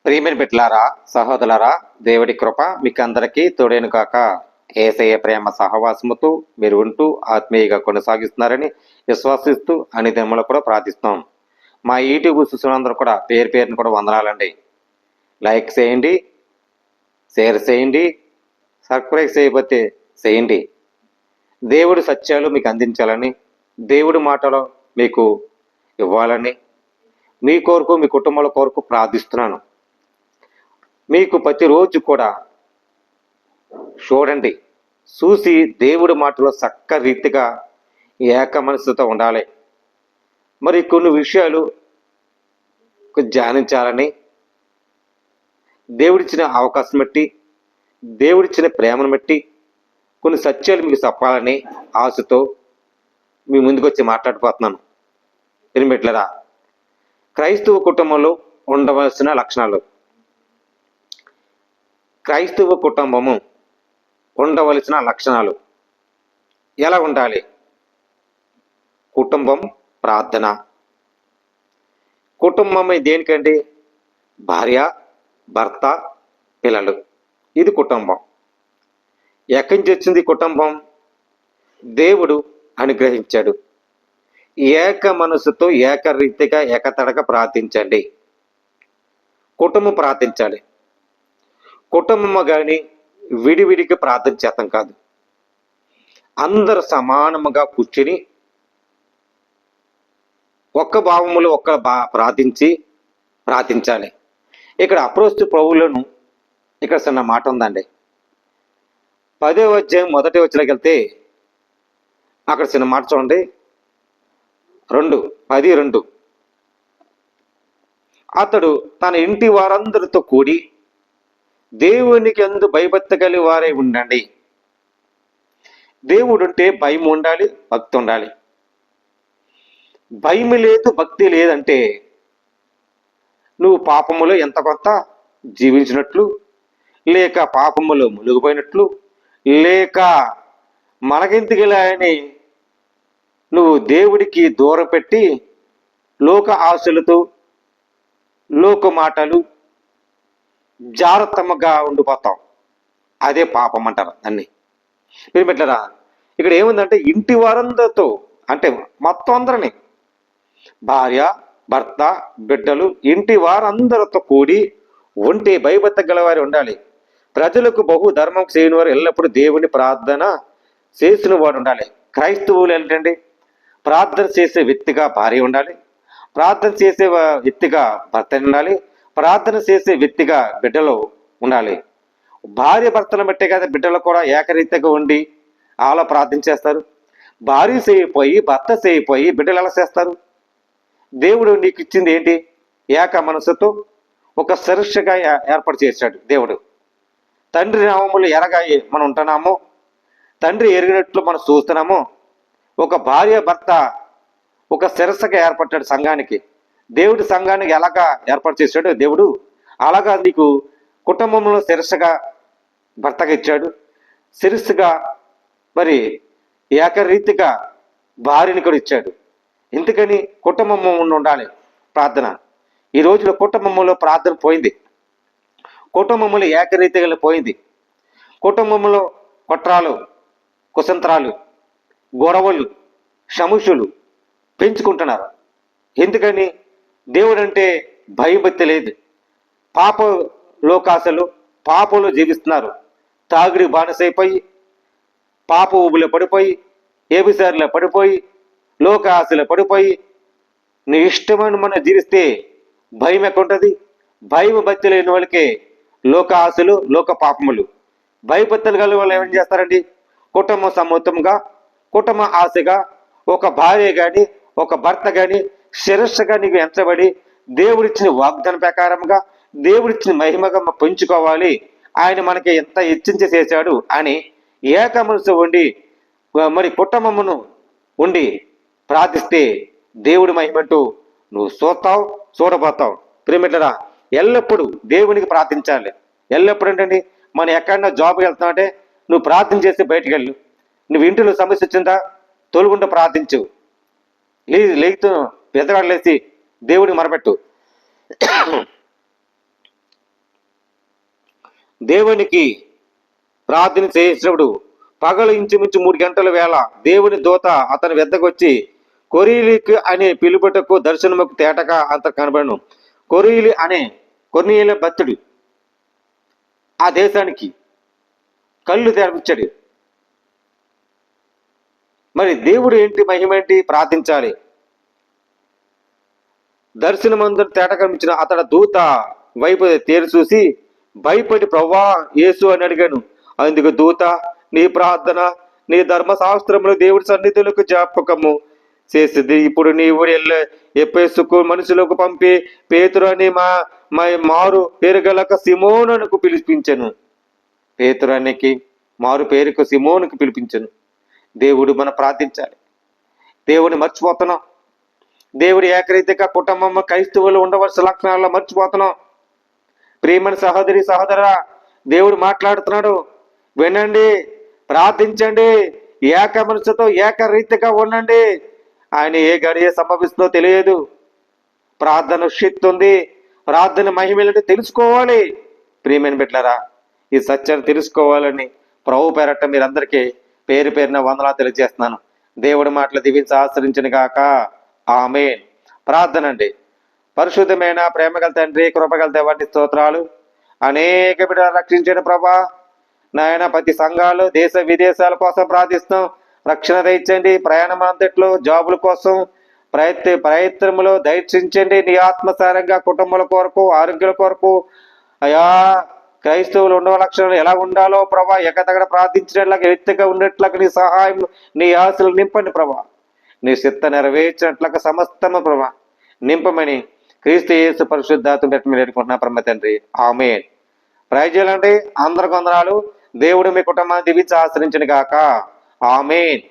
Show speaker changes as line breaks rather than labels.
ప్రియమైన బిడ్డలారా, సహోదరులారా, దేవుడి కృప మీకు అందరికీ తోడేను కాక. యేసయ్య ప్రేమ సహవాసముతో మీరు ఉంటూ ఆత్మీయంగా కొనసాగిస్తున్నారని విశ్వాసిస్తూ అన్ని దినములు కూడా ప్రార్థిస్తున్నాం. మా యూట్యూబ్ చూసినందరూ కూడా పేరు పేరుని కూడా వందనాలండి. లైక్ చేయండి, షేర్ చేయండి, సబ్స్క్రైబ్ చేయకపోతే చేయండి. దేవుడి సత్యాలు మీకు అందించాలని, దేవుడి మాటలు మీకు ఇవ్వాలని మీ కొరకు, మీ కుటుంబాల కొరకు ప్రార్థిస్తున్నాను. మీకు ప్రతిరోజు కూడా చూడండి, చూసి దేవుడి మాటలో చక్క రీతిగా ఏక మనసుతో ఉండాలి. మరి కొన్ని విషయాలు ధ్యానించాలని, దేవుడిచ్చిన అవకాశం బట్టి, దేవుడిచ్చిన ప్రేమను బట్టి కొన్ని సత్యాలు మీకు చెప్పాలని ఆశతో మీ ముందుకు వచ్చి మాట్లాడిపోతున్నాను. వినిపెట్లరా, క్రైస్తవ కుటుంబంలో ఉండవలసిన లక్షణాలు. క్రైస్తవ కుటుంబము ఉండవలసిన లక్షణాలు ఎలా ఉండాలి? కుటుంబం ప్రార్థన. కుటుంబం దేనికండి? భార్య, భర్త, పిల్లలు. ఇది కుటుంబం. ఎక్కడి నుంచి వచ్చింది కుటుంబం? దేవుడు అనుగ్రహించాడు. ఏక మనసుతో ఏకరీతిగా ఏకతడక ప్రార్థించండి. కుటుంబం ప్రార్థించాలి. కుటుంబము కానీ విడివిడికి ప్రార్థన చేతం కాదు. అందరు సమానముగా కూర్చుని ఒక్క భావములు ప్రార్థించాలి. ఇక్కడ అపోస్తలుల పౌలును ఇక్కడ చిన్న మాట ఉందండి. 10వ అధ్యాయం 1వ వచనంలోకి వెళ్తే అక్కడ చిన్న మాట చూడండి. 10:2 అతడు తన ఇంటి వారందరితో కూడి దేవునికి ఎందు భయభక్తి కలిగి వారై ఉండండి. దేవుడు అంటే భయం ఉండాలి, భక్తి ఉండాలి. భయం లేదు, భక్తి లేదంటే నువ్వు పాపములో ఎంత కొంత జీవించినట్లు, లేక పాపములో మునిగిపోయినట్లు, లేక మనకెందుకులే అని నువ్వు దేవుడికి దూరం పెట్టి లోక ఆశలతో, లోక మాటలు జాగ్రత్తగా ఉండిపోతాం. అదే పాపం అంటారు దాన్ని. మీరు పెట్టారా, ఇక్కడ ఏముందంటే ఇంటి వారందరితో, అంటే మొత్తం అందరినీ, భార్య, భర్త, బిడ్డలు, ఇంటి వారందరితో కూడి ఉంటే భయభక్తి గలవారి ఉండాలి. ప్రజలకు ధర్మం చేయని వారు ఎల్లప్పుడూ దేవుని ప్రార్థన చేసిన వాడు ఉండాలి. క్రైస్తవులు ఏంటండి? ప్రార్థన చేసే వ్యక్తిగా భార్య ఉండాలి, ప్రార్థన చేసే వ్యక్తిగా భర్త ఉండాలి, ప్రార్థన చేసే వ్యక్తిగా బిడ్డలు ఉండాలి. భార్య భర్తను బట్టే కదా బిడ్డలు కూడా ఏకరీతిగా ఉండి అలా ప్రార్థన చేస్తారు. భార్య చేయిపోయి, భర్త చేయిపోయి బిడ్డలు ఎలా చేస్తారు? దేవుడు నీకు ఇచ్చింది ఏంటి? ఏక మనసుతో ఒక శిరస్సుగా ఏర్పాటు చేశాడు దేవుడు. తండ్రి నామములు ఎరగా మనం ఉంటున్నామో, తండ్రి ఎరిగినట్లు మనం చూస్తున్నామో, ఒక భార్య భర్త ఒక శిరస్సుగా ఏర్పడ్డాడు సంఘానికి. దేవుడు సంఘానికి ఎలాగా ఏర్పాటు చేశాడు దేవుడు, అలాగా నీకు కుటుంబంలో శిరస్సుగా భర్తగా ఇచ్చాడు, శిరస్సుగా మరి ఏకరీతిగా భార్యని కూడా ఇచ్చాడు. ఎందుకని? కుటుంబము ఉండాలి ప్రార్థన. ఈ రోజులో కుటుంబంలో ప్రార్థన పోయింది, కుటుంబంలో ఏకరీతిగా పోయింది. కుటుంబంలో కుట్రాలు, కుసంత్రాలు, గొడవలు, సమస్యలు పెంచుకుంటున్నారు. ఎందుకని? దేవుడు అంటే భయభక్తి లేదు. పాప లోకాశలు, పాపంలో జీవిస్తున్నారు. తాగుడి బానిసైపోయి, పాప ఊబిలో పడిపోయి, ఏబిసారిలో పడిపోయి, లోక ఆశలో పడిపోయి, నీ ఇష్టమైన మనం జీవిస్తే భయం ఎక్కడుంటుంది? భయం భక్తి లేని వాళ్ళకే లోక ఆశలు, లోక పాపములు. భయభక్తులు కలిగిన వాళ్ళు ఏమేం చేస్తారండి? కుటుంబ సమూహంగా, కుటుంబ ఆశగా ఒక భార్య కానీ, ఒక భర్త కానీ శిరస్సుగా నీకు ఎంచబడి దేవుడిచ్చిన వాగ్దాన ప్రకారంగా, దేవుడిచ్చిన మహిమగా పెంచుకోవాలి, ఆయన మనకి ఎంత హెచ్చించి చేశాడు అని ఏక మనసు ఉండి మరి కుటుంబమును ఉండి ప్రార్థిస్తే దేవుడి మహిమంటూ నువ్వు చూడబోతావు. ప్రియమిట్లరా, ఎల్లప్పుడూ దేవునికి ప్రార్థించాలి. ఎల్లప్పుడు ఏంటండి, మనం ఎక్కడన్నా జాబ్కి వెళ్తున్నామంటే నువ్వు ప్రార్థన చేసి బయటికి వెళ్ళు. నువ్వు ఇంటిలో సమస్య వచ్చిందా తొలుగుంటూ ప్రార్థించు. లేస్తూ పెద్దవాళ్ళు లేచి దేవుడికి మొరపెట్టు. దేవునికి ప్రార్థన చేసినప్పుడు పగలు ఇంచుమించు 3 గంటల వేళ దేవుని దూత అతని వెద్దకొచ్చి కొరీలికి అనే పిలుపుటకు దర్శనముకు తేటగా అంత కనబడను. కొరీలి అనే కొర్నీయుల భక్తుడు ఆ దేశానికి కళ్ళు తెరపించాడు. మరి దేవుడు ఏంటి మహిమ ఏంటి? ప్రార్థించాలి. దర్శనమందు తేట కనిపించిన అతడు దూత వైపు తేరు చూసి భయపడి ప్రభువా యేసు అని అడిగాను. అందుకు దూత, నీ ప్రార్థన నీ ధర్మశాస్త్రములు దేవుడి సన్నిధులకు జ్ఞాపకము చేసింది. ఇప్పుడు నీవు ఎప్పేసుకు మనుషులకు పంపి పేతురు అని మారు పేరు గలక సిమోనుకు పిలిపించను. పేతురు అనికి మారు పేరుకు సిమోనుకు పిలిపించను. దేవుడు మనం ప్రార్థించాలి. దేవుడిని మర్చిపోతున్నాం. దేవుడి ఏకరీతిగా కుటుంబం క్రైస్తవులు ఉండవలసిన లక్షణాల్లో మర్చిపోతున్నాం. ప్రియమైన సహోదరి సహోదరా, దేవుడు మాట్లాడుతున్నాడు, వినండి, ప్రార్థించండి, ఏక మనసుతో ఏకరీతిగా ఉండండి. ఆయన ఏ గడియ సంభవిస్తుందో తెలియదు. ప్రార్థన శక్తి ఉంది. ప్రార్థన మహిమేంటో తెలుసుకోవాలి. ప్రియమైన బిడ్డలారా, ఈ సత్యాన్ని తెలుసుకోవాలని ప్రభు పేరట మీరందరికీ పేరు పేరున వందనాలు తెలియజేస్తున్నాను. దేవుడి మాటలు దీవించి ఆశ్రయించిన గాక. ఆమేన్. ప్రార్థన అండి. పరిశుద్ధమైన ప్రేమగల తండ్రి, కృపగల దేవానికి స్తోత్రాలు. అనేక బిడ్డలు రక్షించిన ప్రభా నాయన, ప్రతి సంఘాలు దేశ విదేశాల కోసం ప్రార్థిస్తాం. రక్షణ దయచండి. ప్రయాణం అంతట్లో జాబుల కోసం ప్రయత్నములు దయచించండి. నీ ఆత్మసారంగా కుటుంబాల కొరకు, ఆరోగ్యాల కొరకు అయా క్రైస్తవులు ఉండవ లక్షణాలు ఎలా ఉండాలో ప్రభా ఎక్కదక్కడ ప్రార్థించినట్లుగా ఎత్తుగా ఉండేట్లుగా నీ సహాయం, నీ ఆశలు నింపండి ప్రభా. నీ చిత్త నెరవేర్చినట్లుగా సమస్తము ప్రభా నింపమని క్రీస్తు యేసు పరిశుద్ధాత్మ పెట్టి మీరు ఎదుర్కొంటున్నా పరమ తండ్రి. ఆమేన్. ప్రైజులండి. అందరికి వందనాలు. దేవుడు మీ కుటుంబాన్ని దీవించి ఆశ్రయించిన గాక. ఆమేన్.